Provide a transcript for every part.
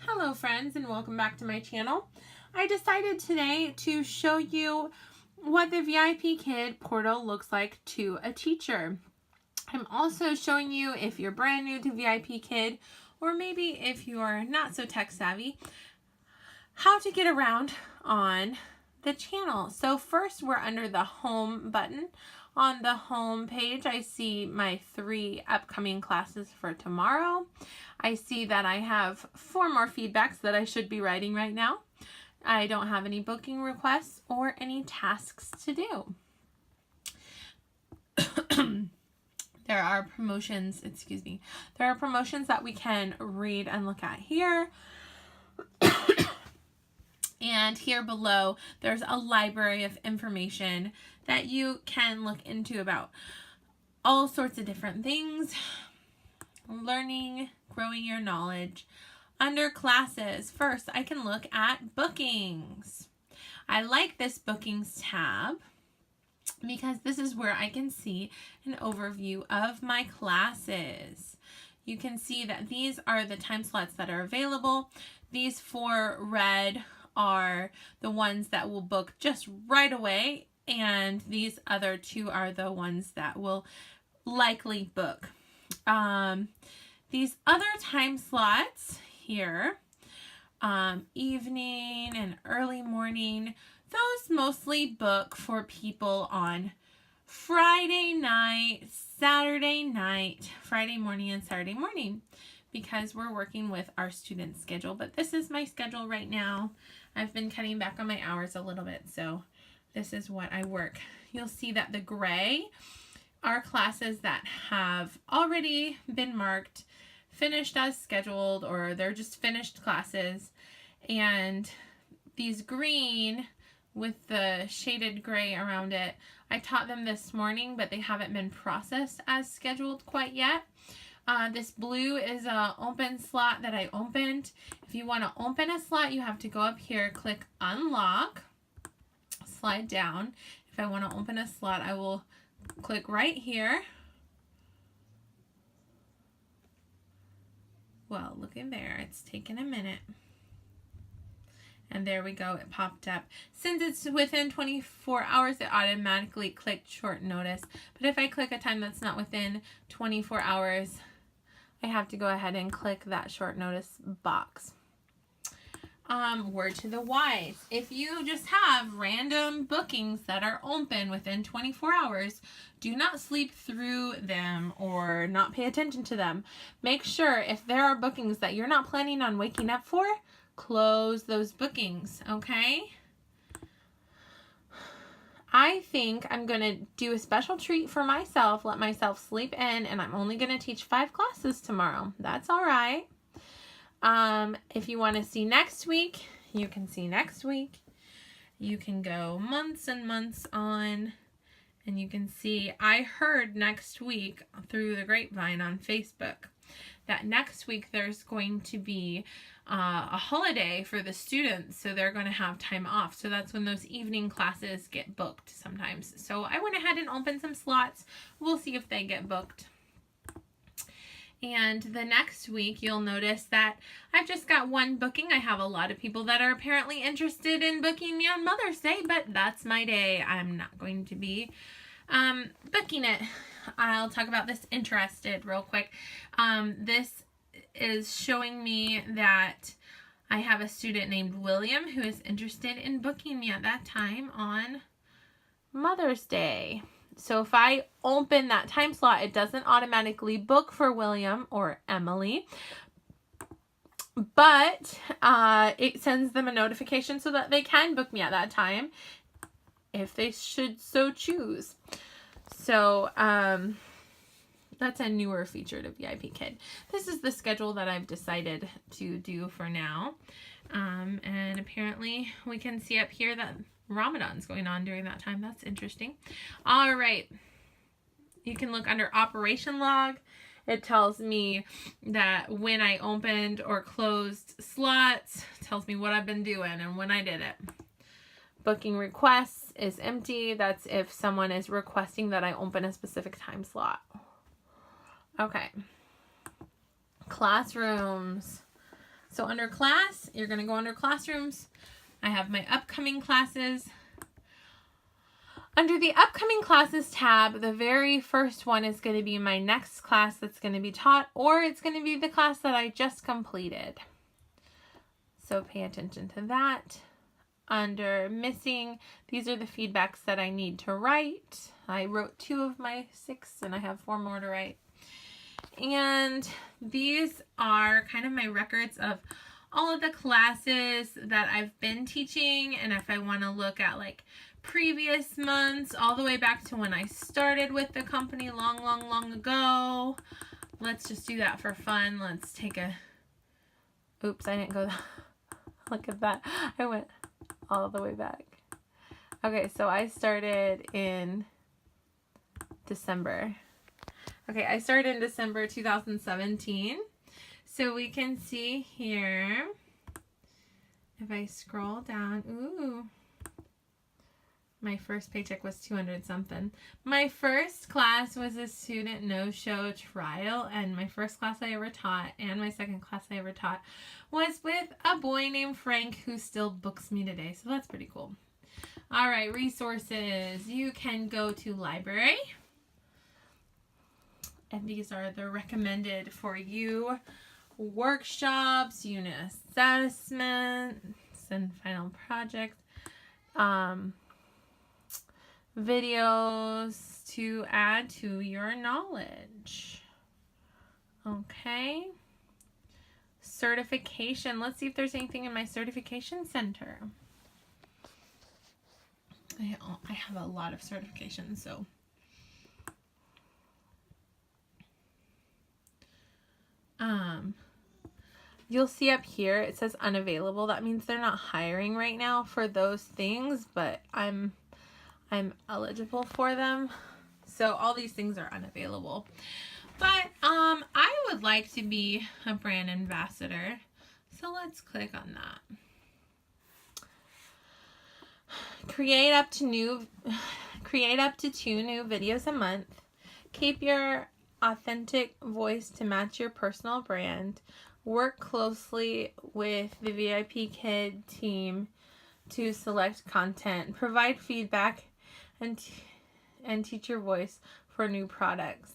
Hello friends, and welcome back to my channel. I decided today to show you what the VIPKID portal looks like to a teacher. I'm also showing you, if you're brand new to VIPKID, or maybe if you're not so tech savvy, how to get around on the channel. So first, we're under the home button. On the home page, I see my 3 upcoming classes for tomorrow. I see that I have 4 more feedbacks that I should be writing right now. I don't have any booking requests or any tasks to do. There are promotions, there are promotions that we can read and look at here. And here below, there's a library of information that you can look into about all sorts of different things. Learning, growing your knowledge. Under classes, first I can look at bookings. I like this bookings tab because this is where I can see an overview of my classes. You can see that these are the time slots that are available. These 4 red are the ones that will book just right away, and these other 2 are the ones that will likely book. These other time slots here, evening and early morning, those mostly book for people on Friday night, Saturday night, Friday morning, and Saturday morning, because we're working with our student schedule. But this is my schedule right now. I've been cutting back on my hours a little bit, so this is what I work. You'll see that the gray are classes that have already been marked, finished as scheduled, or they're just finished classes. And these green with the shaded gray around it, I taught them this morning, but they haven't been processed as scheduled quite yet. This blue is an open slot that I opened. If you want to open a slot, you have to go up here, click unlock, slide down. If I want to open a slot, I will click right here. Well, look in there. It's taken a minute. And there we go. It popped up. Since it's within 24 hours, it automatically clicked short notice. But if I click a time that's not within 24 hours, I have to go ahead and click that short notice box. Word to the wise. If you just have random bookings that are open within 24 hours, do not sleep through them or not pay attention to them. Make sure if there are bookings that you're not planning on waking up for, close those bookings, okay? I think I'm going to do a special treat for myself, let myself sleep in, and I'm only going to teach 5 classes tomorrow. That's all right. If you want to see next week, you can see next week. You can go months and months on, and you can see, I heard next week through the grapevine on Facebook that next week there's going to be a holiday for the students, so they're going to have time off. So that's when those evening classes get booked sometimes. So I went ahead and opened some slots. We'll see if they get booked. And the next week, you'll notice that I've just got 1 booking. I have a lot of people that are apparently interested in booking me on Mother's Day, but that's my day. I'm not going to be booking it. I'll talk about this interested real quick. This is showing me that I have a student named William who is interested in booking me at that time on Mother's Day. So if I open that time slot, it doesn't automatically book for William or Emily, but it sends them a notification so that they can book me at that time if they should so choose. So that's a newer feature to VIPKID. This is the schedule that I've decided to do for now. And apparently we can see up here that Ramadan's going on during that time. That's interesting. All right. You can look under operation log. It tells me that when I opened or closed slots, it tells me what I've been doing and when I did it. Booking requests is empty. That's if someone is requesting that I open a specific time slot. Okay. Classrooms. So under class, you're going to go under classrooms. I have my upcoming classes. Under the upcoming classes tab, the very first one is going to be my next class that's going to be taught, or it's going to be the class that I just completed. So pay attention to that. Under missing, these are the feedbacks that I need to write. I wrote 2 of my 6 and I have 4 more to write. And these are kind of my records of all of the classes that I've been teaching. And if I want to look at like previous months, all the way back to when I started with the company long ago. Let's just do that for fun. Let's take a, oops, I didn't go, look at that. I went all the way back. Okay, so I started in December. Okay, I started in December 2017. So we can see here, if I scroll down, ooh, my first paycheck was 200 something. My first class was a student no-show trial, and my first class I ever taught and my second class I ever taught was with a boy named Frank who still books me today. So that's pretty cool. All right, resources. You can go to library. And these are the recommended for you workshops, unit assessments, and final projects. Videos to add to your knowledge. Okay. Certification. Let's see if there's anything in my certification center. I have a lot of certifications, so. You'll see up here, it says unavailable. That means they're not hiring right now for those things, but I'm eligible for them. So all these things are unavailable. But I would like to be a brand ambassador. So let's click on that. Create up to 2 new videos a month. Keep your authentic voice to match your personal brand. Work closely with the VIPKID team to select content. Provide feedback and teach your voice for new products.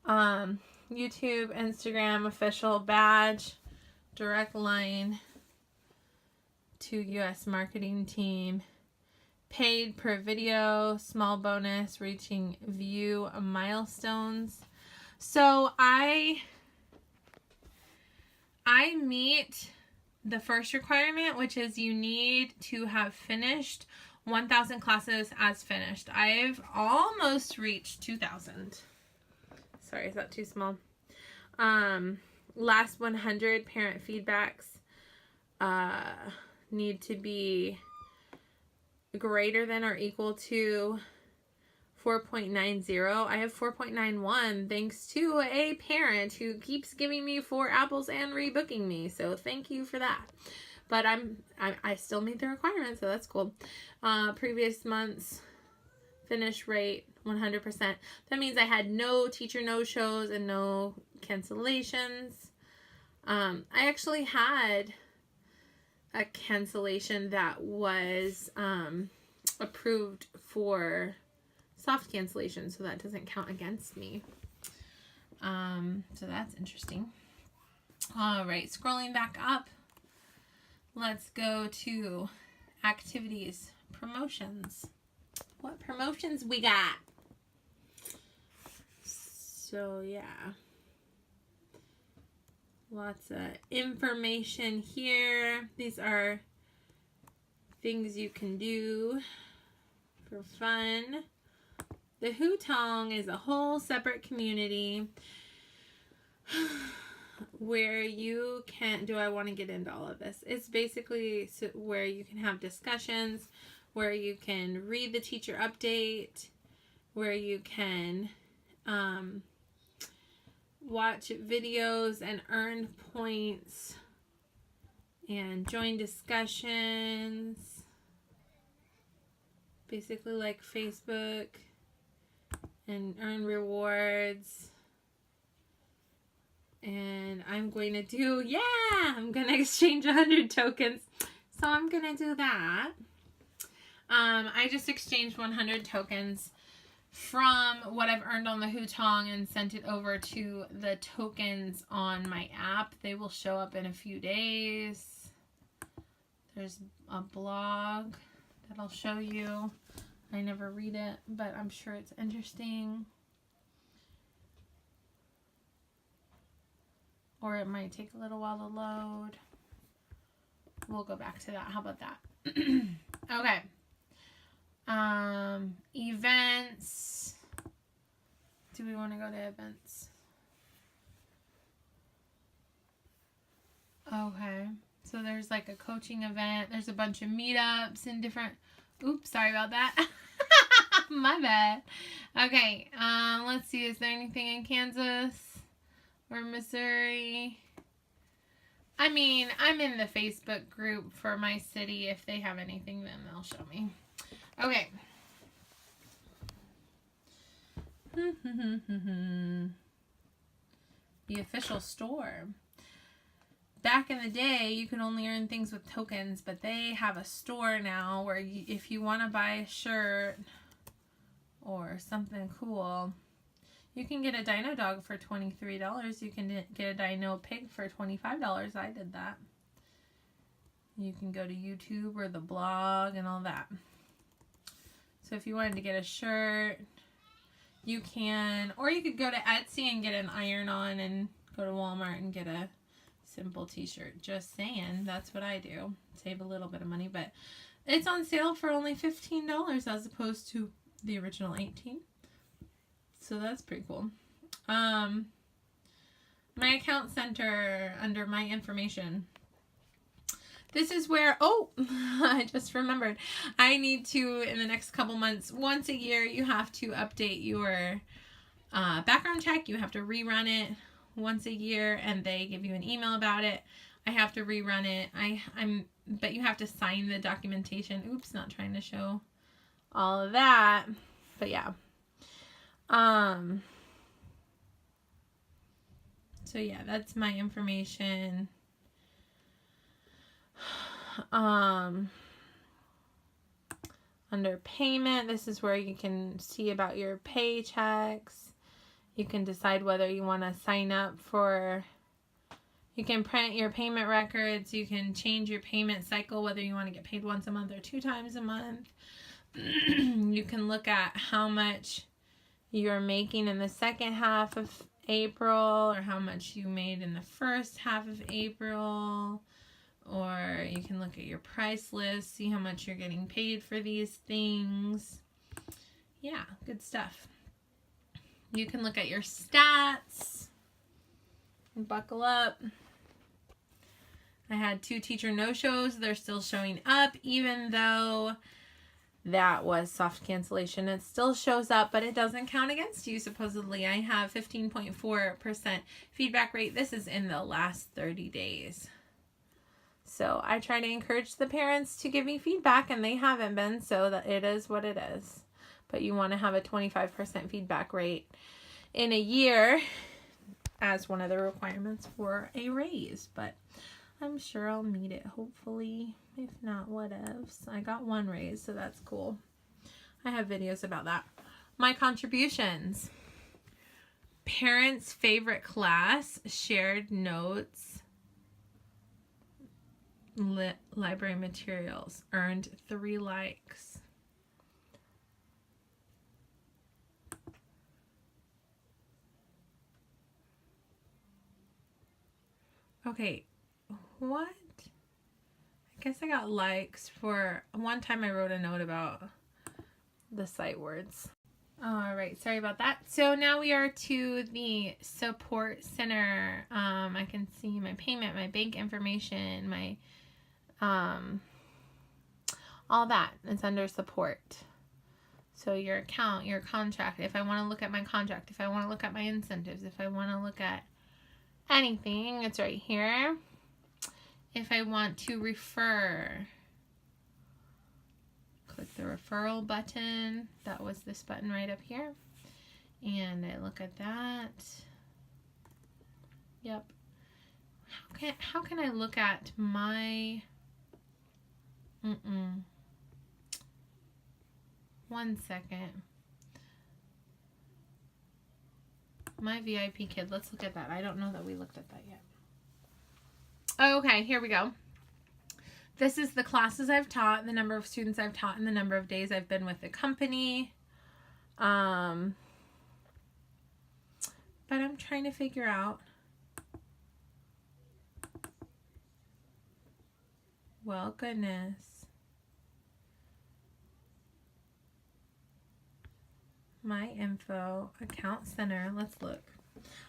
YouTube, Instagram, official badge, direct line to US marketing team. Paid per video, small bonus, reaching view milestones. So I meet the first requirement, which is you need to have finished 1,000 classes as finished. I've almost reached 2,000. Sorry, is that too small? Last 100 parent feedbacks need to be greater than or equal to 4.90. I have 4.91 thanks to a parent who keeps giving me 4 apples and rebooking me. So thank you for that. But I still meet the requirements, so that's cool. Previous months finish rate 100%. That means I had no teacher no-shows and no cancellations. I actually had a cancellation that was approved for soft cancellation, so that doesn't count against me. So that's interesting. All right, scrolling back up, let's go to activities, promotions. What promotions we got? So yeah, lots of information here. These are things you can do for fun. The Hutong is a whole separate community where you can, do I want to get into all of this? It's basically where you can have discussions, where you can read the teacher update, where you can watch videos and earn points and join discussions. Basically like Facebook, and earn rewards. And I'm going to do, I'm going to exchange 100 tokens. So I'm going to do that. I just exchanged 100 tokens from what I've earned on the Hutong and sent it over to the tokens on my app. They will show up in a few days. There's a blog that I'll show you. I never read it, but I'm sure it's interesting. Or it might take a little while to load. We'll go back to that. How about that? Okay. Events. Do we want to go to events? Okay. So there's like a coaching event. There's a bunch of meetups and different... Oops, sorry about that. My bad. Okay. Let's see. Is there anything in Kansas or Missouri? I mean, I'm in the Facebook group for my city. If they have anything, then they'll show me. Okay. The official store. Back in the day, you could only earn things with tokens, but they have a store now where if you want to buy a shirt or something cool, you can get a dino dog for $23. You can get a dino pig for $25. I did that. You can go to YouTube or the blog and all that. So if you wanted to get a shirt, you can. Or you could go to Etsy and get an iron-on and go to Walmart and get a simple t-shirt. Just saying. That's what I do. Save a little bit of money. But it's on sale for only $15 as opposed to the original $18. So that's pretty cool. My account center under my information. This is where, I just remembered. I need to, in the next couple months, once a year, you have to update your background check. You have to rerun it once a year, and they give you an email about it. I have to rerun it. But you have to sign the documentation. Oops, not trying to show all of that. But yeah. So yeah, that's my information. Under payment, this is where you can see about your paychecks. You can decide whether you want to sign up for, you can print your payment records. You can change your payment cycle, whether you want to get paid once a month or 2 times a month. You can look at how much you're making in the second half of April or how much you made in the first half of April. Or you can look at your price list, see how much you're getting paid for these things. Yeah, good stuff. You can look at your stats. Buckle up. I had 2 teacher no-shows. They're still showing up, even though that was soft cancellation. It still shows up, but it doesn't count against you, supposedly. I have 15.4% feedback rate. This is in the last 30 days. So I try to encourage the parents to give me feedback, and they haven't been, so that it is what it is. But you want to have a 25% feedback rate in a year as one of the requirements for a raise. But I'm sure I'll meet it, hopefully. If not, whatevs. I got 1 raise, so that's cool. I have videos about that. My contributions. Parents' favorite class, shared notes, library materials, earned 3 likes. Okay, what? I guess I got likes for one time I wrote a note about the sight words. All right, sorry about that. So now we are to the support center. I can see my payment, my bank information, my all that is under support. So your account, your contract, if I want to look at my contract, if I want to look at my incentives, if I want to look at anything, it's right here. If I want to refer, click the referral button. That was this button right up here. And I look at that. Yep. how can I look at my, 1 second. My VIP kid, let's look at that. I don't know that we looked at that yet. Okay, here we go. This is the classes I've taught, the number of students I've taught, and the number of days I've been with the company. But I'm trying to figure out. Well, goodness. My info, account center. Let's look.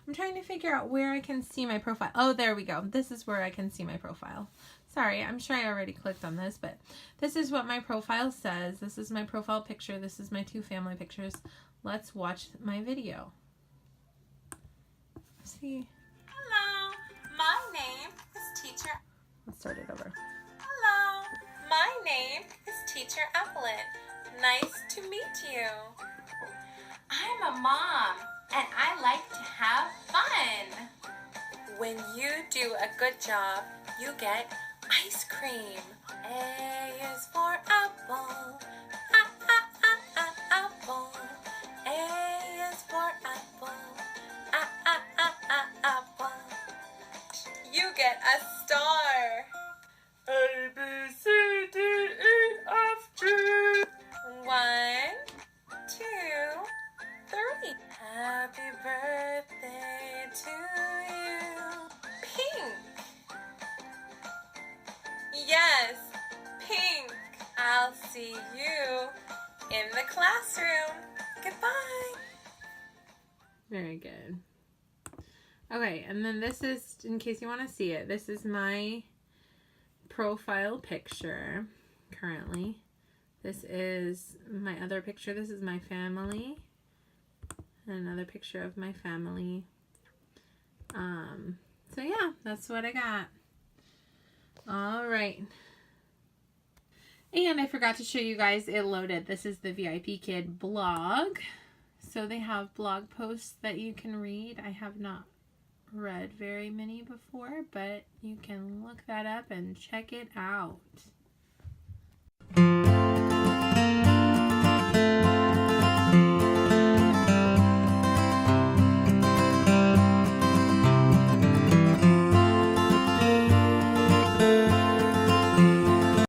I'm trying to figure out where I can see my profile. Oh, there we go. This is where I can see my profile. Sorry, I'm sure I already clicked on this, but this is what my profile says. This is my profile picture. This is my 2 family pictures. Let's watch my video. Let's see. Hello, my name is Teacher. Let's start it over. Hello, my name is Teacher Evelyn. Nice to meet you. I'm a mom, and I like to have fun. When you do a good job, you get ice cream. A is for apple. Apple. A is for apple. Apple. You get a star. A, B, C, D, E, F, G. 1, 2, 3. Happy birthday to you. Pink. Yes, pink. I'll see you in the classroom. Goodbye. Very good. Okay, and then this is, in case you want to see it, this is my profile picture currently. This is my other picture. This is my family. Another picture of my family. So yeah, that's what I got. All right. And I forgot to show you guys it loaded. This is the VIPKID blog. So they have blog posts that you can read. I have not read very many before, but you can look that up and check it out.